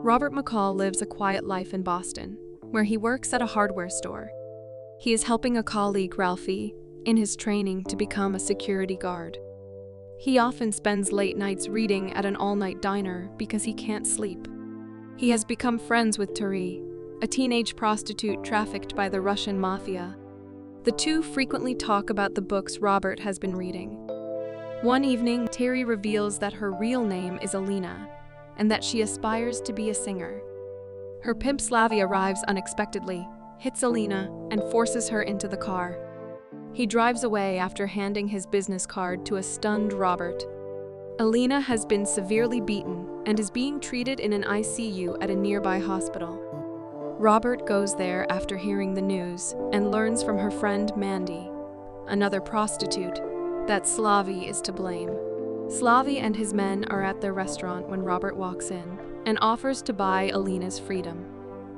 Robert McCall lives a quiet life in Boston, where he works at a hardware store. He is helping a colleague, Ralphie, in his training to become a security guard. He often spends late nights reading at an all-night diner because he can't sleep. He has become friends with Teri, a teenage prostitute trafficked by the Russian mafia. The two frequently talk about the books Robert has been reading. One evening, Teri reveals that her real name is Alina, and that she aspires to be a singer. Her pimp Slavy arrives unexpectedly, hits Alina, and forces her into the car. He drives away after handing his business card to a stunned Robert. Alina has been severely beaten and is being treated in an ICU at a nearby hospital. Robert goes there after hearing the news and learns from her friend Mandy, another prostitute, that Slavy is to blame. Slavy and his men are at their restaurant when Robert walks in and offers to buy Alina's freedom,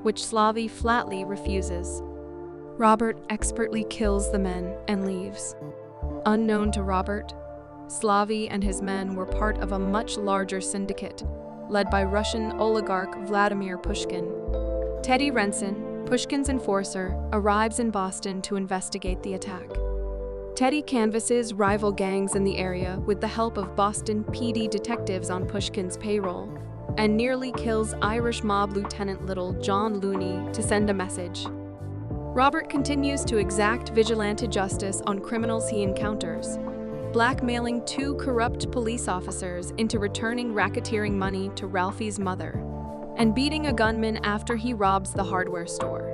which Slavy flatly refuses. Robert expertly kills the men and leaves. Unknown to Robert, Slavy and his men were part of a much larger syndicate, led by Russian oligarch Vladimir Pushkin. Teddy Renson, Pushkin's enforcer, arrives in Boston to investigate the attack. Teddy canvasses rival gangs in the area with the help of Boston PD detectives on Pushkin's payroll, and nearly kills Irish mob Lieutenant Little John Looney to send a message. Robert continues to exact vigilante justice on criminals he encounters, blackmailing two corrupt police officers into returning racketeering money to Ralphie's mother, and beating a gunman after he robs the hardware store.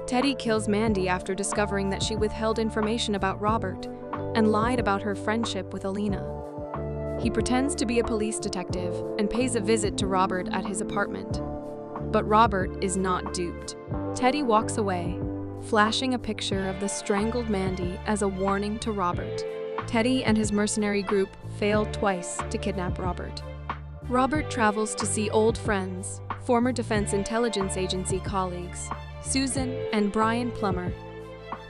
Teddy kills Mandy after discovering that she withheld information about Robert and lied about her friendship with Alina. He pretends to be a police detective and pays a visit to Robert at his apartment. But Robert is not duped. Teddy walks away, flashing a picture of the strangled Mandy as a warning to Robert. Teddy and his mercenary group fail twice to kidnap Robert. Robert travels to see old friends, former Defense Intelligence Agency colleagues, Susan and Brian Plummer.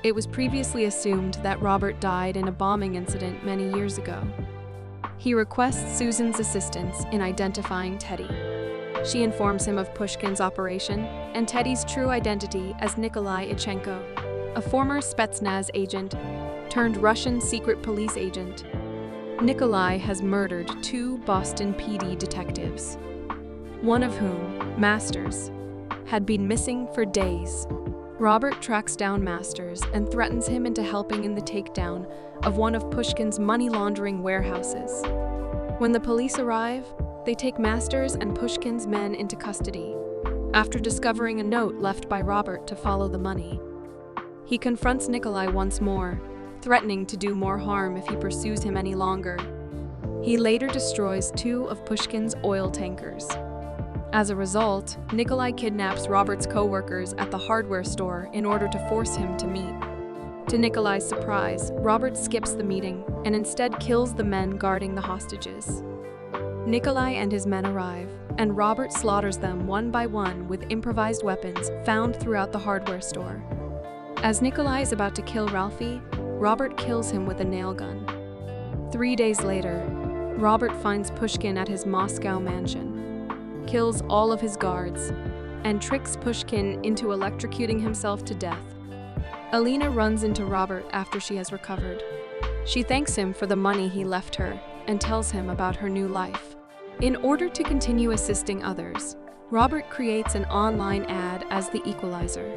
It was previously assumed that Robert died in a bombing incident many years ago. He requests Susan's assistance in identifying Teddy. She informs him of Pushkin's operation and Teddy's true identity as Nikolai Ichenko, a former Spetsnaz agent turned Russian secret police agent. Nikolai has murdered two Boston PD detectives, one of whom, Masters, had been missing for days. Robert tracks down Masters and threatens him into helping in the takedown of one of Pushkin's money laundering warehouses. When the police arrive, they take Masters and Pushkin's men into custody, after discovering a note left by Robert to follow the money. He confronts Nikolai once more, threatening to do more harm if he pursues him any longer. He later destroys two of Pushkin's oil tankers. As a result, Nikolai kidnaps Robert's co-workers at the hardware store in order to force him to meet. To Nikolai's surprise, Robert skips the meeting and instead kills the men guarding the hostages. Nikolai and his men arrive, and Robert slaughters them one by one with improvised weapons found throughout the hardware store. As Nikolai is about to kill Ralphie, Robert kills him with a nail gun. 3 days later, Robert finds Pushkin at his Moscow mansion, kills all of his guards, and tricks Pushkin into electrocuting himself to death. Alina runs into Robert after she has recovered. She thanks him for the money he left her and tells him about her new life. In order to continue assisting others, Robert creates an online ad as the Equalizer.